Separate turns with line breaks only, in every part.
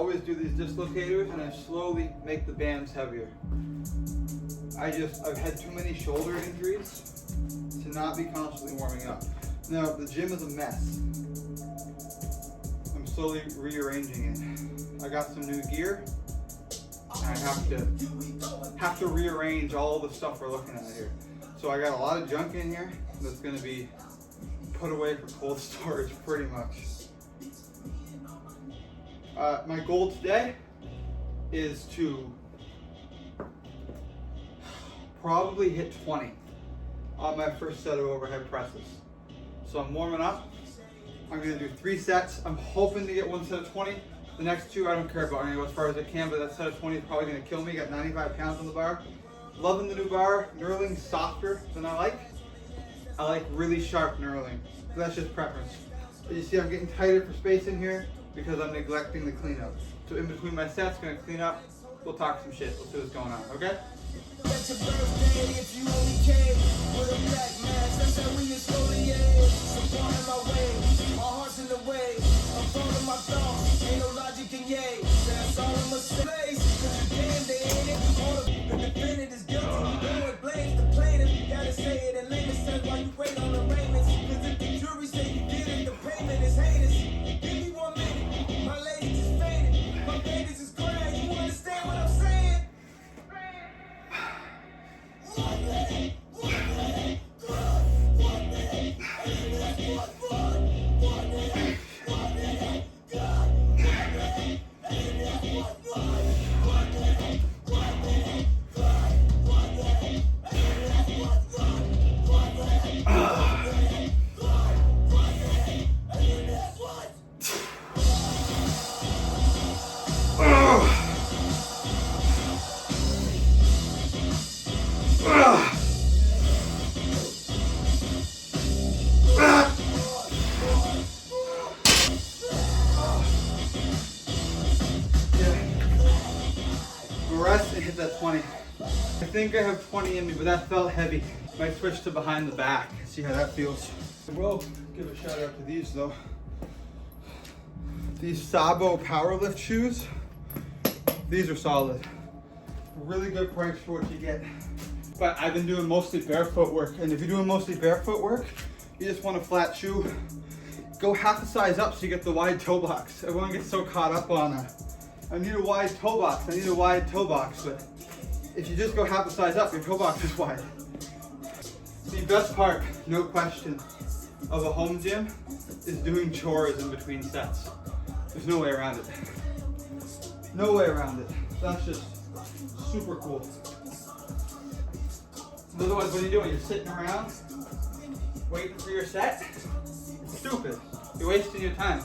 always do these dislocators and I slowly make the bands heavier. I've had too many shoulder injuries to not be constantly warming up. Now, the gym is a mess. I'm slowly rearranging it. I got some new gear. And I have to rearrange all the stuff we're looking at here. So I got a lot of junk in here that's gonna be put away for cold storage pretty much. My goal today is to probably hit 20 on my first set of overhead presses. So I'm warming up. I'm gonna do 3 sets. I'm hoping to get one set of 20. The next 2 I don't care about anyway as far as I can, but that set of 20 is probably gonna kill me. Got 95 pounds on the bar. Loving the new bar. Knurling's softer than I like. I like really sharp knurling. So that's just preference. As you see, I'm getting tighter for space in here because I'm neglecting the cleanup. So in between my sets, gonna clean up. We'll talk some shit. We'll see what's going on, okay?
It's your birthday if you only came with a black mask. That's how we exfoliate. So far in my way, my heart's in the way. I'm following my thoughts, ain't no logic in yay. That's all I'ma say. Cause damn, they ain't it. All the defendant is guilty. No one blames the plaintiff. Gotta say it in layman's terms while you wait on arraignments. Cause if the jury say you did it, the payment is heinous. Give me 1 minute. My lady just fainted. My babies is crying. You understand what I'm saying?
Rest and hit that 20. I think I have 20 in me, but that felt heavy. Might switch to behind the back, see how that feels. I will give a shout out to these though. These Sabo powerlift shoes, these are solid. Really good price for what you get. But I've been doing mostly barefoot work, and if you're doing mostly barefoot work, you just want a flat shoe, go half a size up so you get the wide toe box. Everyone gets so caught up on I need a wide toe box, I need a wide toe box, but if you just go half a size up, your toe box is wide. The best part, no question, of a home gym is doing chores in between sets. There's no way around it. No way around it. That's just super cool. Otherwise, what are you doing? You're sitting around, waiting for your set? It's stupid. You're wasting your time.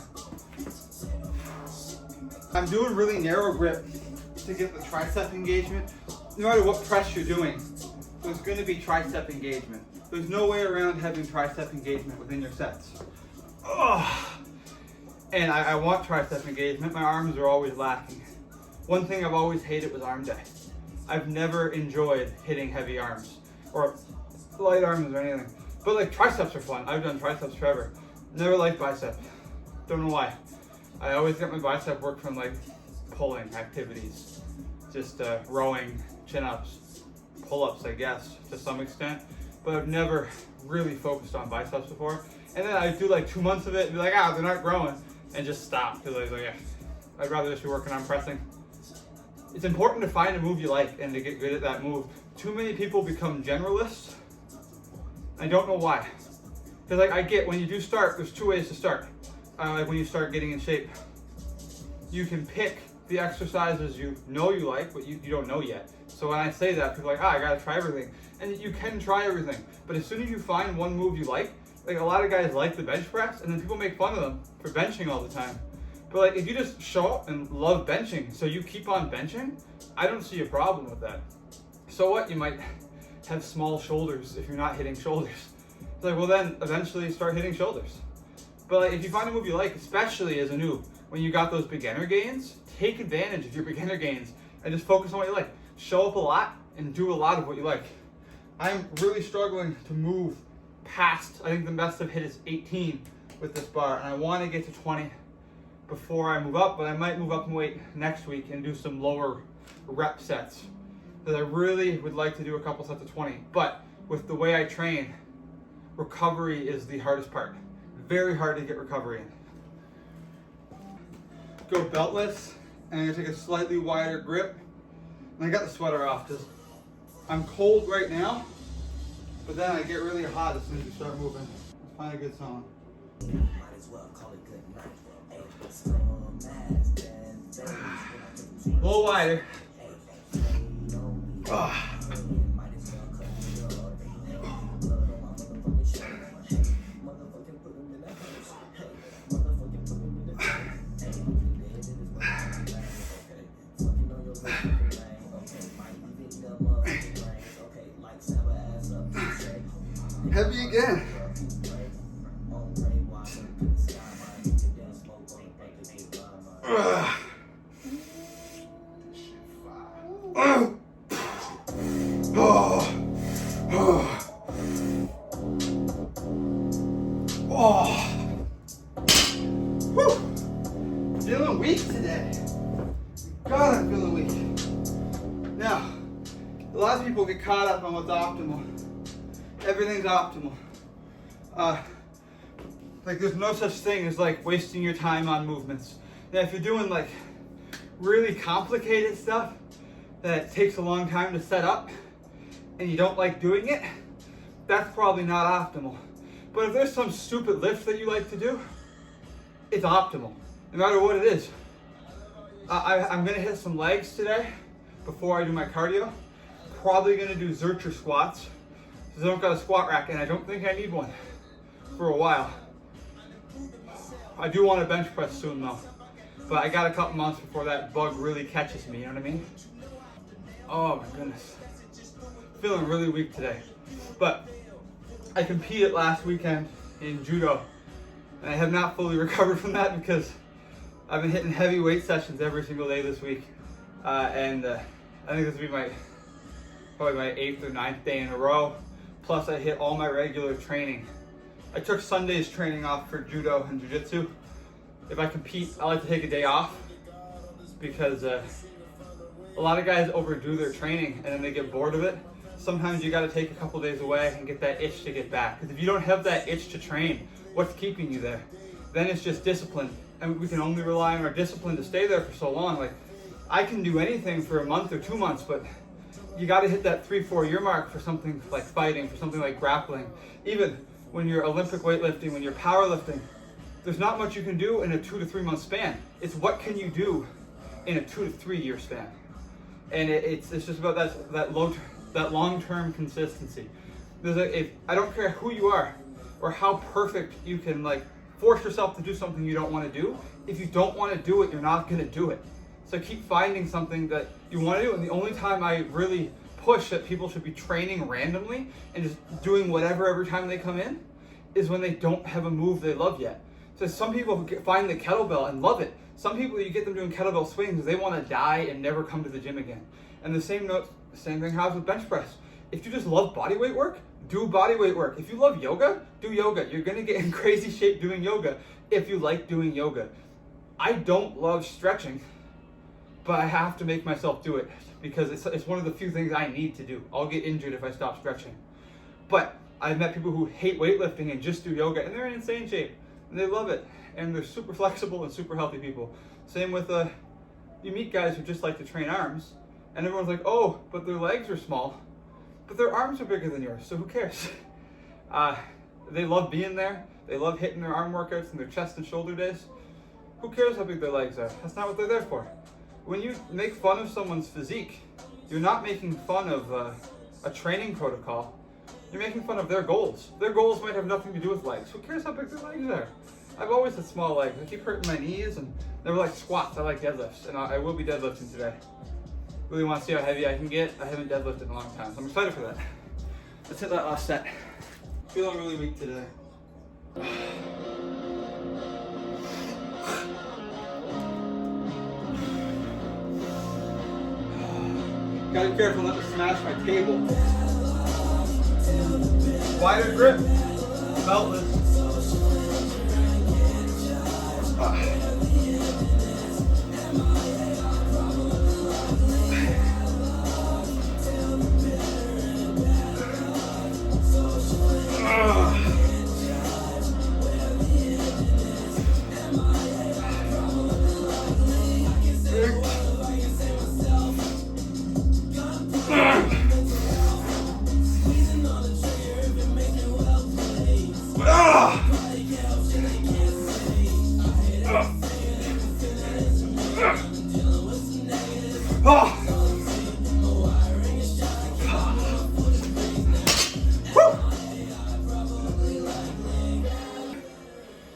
I'm doing really narrow grip to get the tricep engagement. No matter what press you're doing, there's going to be tricep engagement. There's no way around having tricep engagement within your sets. Ugh. And I want tricep engagement. My arms are always lacking. One thing I've always hated was arm day. I've never enjoyed hitting heavy arms or light arms or anything. But like triceps are fun. I've done triceps forever. Never liked bicep. Don't know why. I always get my bicep work from like pulling activities. Just rowing, chin-ups, pull-ups I guess to some extent. But I've never really focused on biceps before. And then I do like 2 months of it and be like, they're not growing. And just stop because I was like, yeah, I'd rather just be working on pressing. It's important to find a move you like and to get good at that move. Too many people become generalists. I don't know why. Because like I get when you do start, there's 2 ways to start. Like when you start getting in shape, you can pick the exercises you know you like, but you don't know yet. So when I say that, people are like, I gotta try everything. And you can try everything. But as soon as you find one move you like a lot of guys like the bench press, and then people make fun of them for benching all the time. But like if you just show up and love benching, so you keep on benching, I don't see a problem with that. So what? You might have small shoulders if you're not hitting shoulders. It's like, well then eventually start hitting shoulders. But like, if you find a move you like, especially as a noob, when you got those beginner gains, take advantage of your beginner gains and just focus on what you like. Show up a lot and do a lot of what you like. I'm really struggling to move past, I think the best I've hit is 18 with this bar, and I want to get to 20. before I move up, but I might move up in weight next week and do some lower rep sets. Because I really would like to do a couple sets of 20. But with the way I train, recovery is the hardest part. Very hard to get recovery in. Go beltless, and I'm gonna take a slightly wider grip. And I got the sweater off because I'm cold right now, but then I get really hot as soon as you start moving. Let's find a good song. A little wider. Heavy again. Feeling weak today. God, I'm feeling weak. Now, a lot of people get caught up on what's optimal. Everything's optimal. Like there's no such thing as like wasting your time on movements. Now, if you're doing like really complicated stuff that takes a long time to set up and you don't like doing it, that's probably not optimal. But if there's some stupid lift that you like to do, it's optimal, no matter what it is. I'm gonna hit some legs today before I do my cardio. Probably gonna do Zercher squats, because I don't got a squat rack and I don't think I need one for a while. I do want to bench press soon though, but I got a couple months before that bug really catches me, you know what I mean? Oh my goodness. Feeling really weak today. But I competed last weekend in judo, and I have not fully recovered from that because I've been hitting heavy weight sessions every single day this week. And I think this will be probably my 8th or 9th day in a row. Plus I hit all my regular training. I took Sunday's training off for judo and jiu-jitsu. If I compete, I like to take a day off because a lot of guys overdo their training and then they get bored of it. Sometimes you got to take a couple days away and get that itch to get back. Because if you don't have that itch to train, what's keeping you there? Then it's just discipline. And we can only rely on our discipline to stay there for so long. Like, I can do anything for a month or 2 months, but you got to hit that 3-4 year mark for something like fighting, for something like grappling. Even when you're Olympic weightlifting, when you're powerlifting, there's not much you can do in a 2 to 3 month span. It's what can you do in a 2 to 3 year span. And it's just about that long-term consistency. I don't care who you are or how perfect you can like force yourself to do something you don't want to do. If you don't want to do it, you're not going to do it. So keep finding something that you want to do. And the only time I really push that people should be training randomly and just doing whatever every time they come in is when they don't have a move they love yet. So some people find the kettlebell and love it. Some people, you get them doing kettlebell swings, they want to die and never come to the gym again. And the same thing happens with bench press. If you just love body weight work, do body weight work. If you love yoga, do yoga. You're gonna get in crazy shape doing yoga if you like doing yoga. I don't love stretching, but I have to make myself do it because it's one of the few things I need to do. I'll get injured if I stop stretching. But I've met people who hate weightlifting and just do yoga, and they're in insane shape, and they love it, and they're super flexible and super healthy people. Same with you meet guys who just like to train arms, and everyone's like, oh, but their legs are small, but their arms are bigger than yours, so who cares? They love being there. They love hitting their arm workouts and their chest and shoulder days. Who cares how big their legs are? That's not what they're there for. When you make fun of someone's physique, you're not making fun of a training protocol. You're making fun of their goals. Their goals might have nothing to do with legs. Who cares how big their legs are? I've always had small legs. I keep hurting my knees, and never like squats. I like deadlifts, and I will be deadlifting today. Really want to see how heavy I can get. I haven't deadlifted in a long time, so I'm excited for that. Let's hit that last set. Feeling really weak today. Gotta be careful not to smash my table. Wider grip, beltless.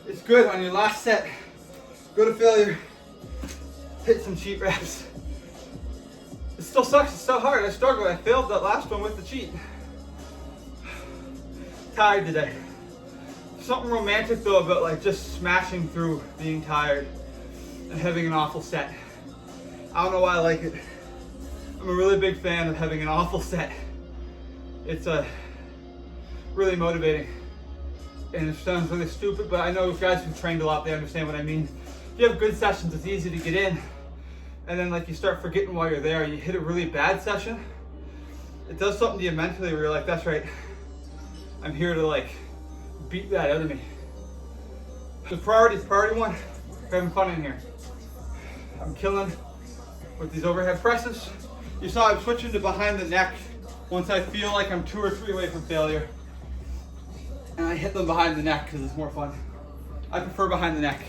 It's good on your last set. Go to failure. Hit some cheat reps. It still sucks, it's so hard. I struggled. I failed that last one with the cheat. Tired today. Something romantic though about like just smashing through being tired and having an awful set. I don't know why I like it. I'm a really big fan of having an awful set. It's really motivating. And it sounds really stupid, but I know guys who've trained a lot, they understand what I mean. If you have good sessions, it's easy to get in. And then like you start forgetting while you're there, you hit a really bad session. It does something to you mentally where you're like, that's right. I'm here to like beat that out of me. The priority one, having fun in here. I'm killing with these overhead presses. You saw I'm switching to behind the neck once I feel like I'm 2 or 3 away from failure. And I hit them behind the neck because it's more fun. I prefer behind the neck.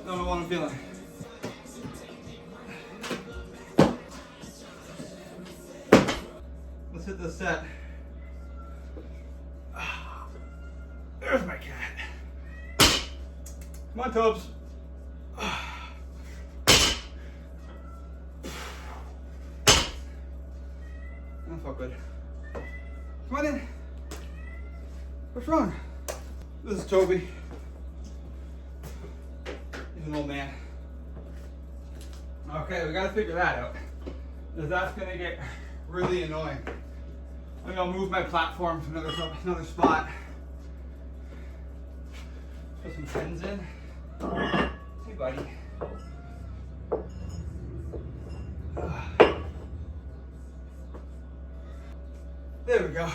Don't know what I'm feeling. Let's hit this set. There's my cat. Come on, Tobes. That felt good. Come on in. What's wrong? This is Toby. He's an old man. Okay, we gotta figure that out. Because that's gonna get really annoying. I'm gonna move my platform to another spot. Put some pins in. Hey, buddy. There we go.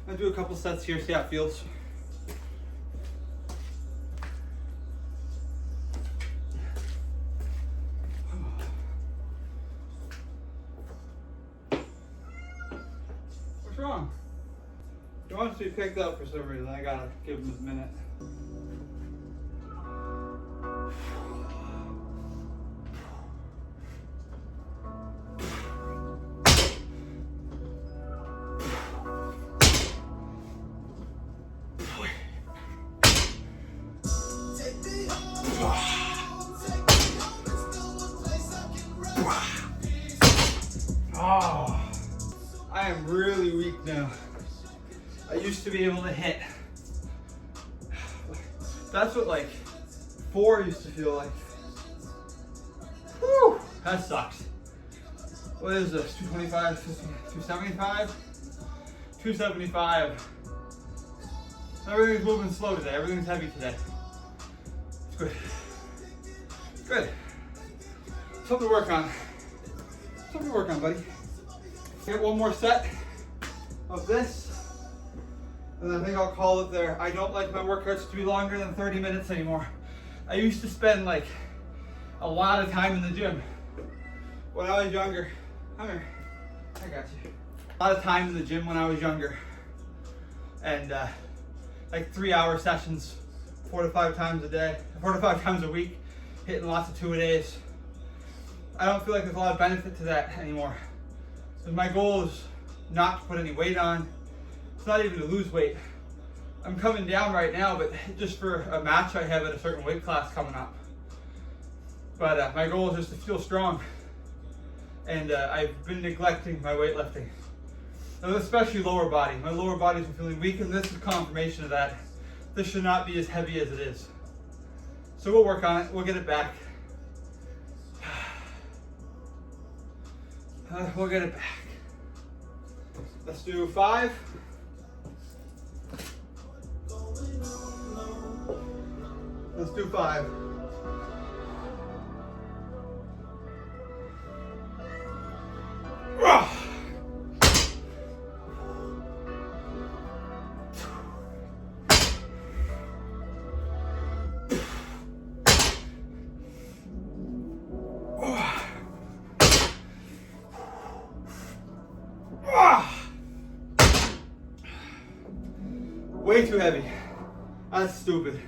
I'll do a couple sets here, see how it feels. What's wrong? He wants to be picked up for some reason. I gotta give him a minute. Oh, I am really weak now. I used to be able to hit. That's what like 4 used to feel like. Whew, that sucks. What is this, 225, 275? 275. Everything's moving slow today, everything's heavy today. It's good. Good. Something to work on. Something to work on, buddy. Get one more set of this, and I think I'll call it there. I don't like my workouts to be longer than 30 minutes anymore. I used to spend like a lot of time in the gym when I was younger. Come here, I got you. A lot of time in the gym when I was younger, and like 3-hour sessions, 4 to 5 times a day, 4 to 5 times a week, hitting lots of 2-a-days. I don't feel like there's a lot of benefit to that anymore. So my goal is not to put any weight on. It's not even to lose weight. I'm coming down right now, but just for a match I have at a certain weight class coming up. But my goal is just to feel strong. And I've been neglecting my weightlifting. And especially lower body. My lower body's been feeling weak, and this is confirmation of that. This should not be as heavy as it is. So we'll work on it. We'll get it back. We'll get it back. Let's do 5. Let's do 5. Way too heavy. That's stupid.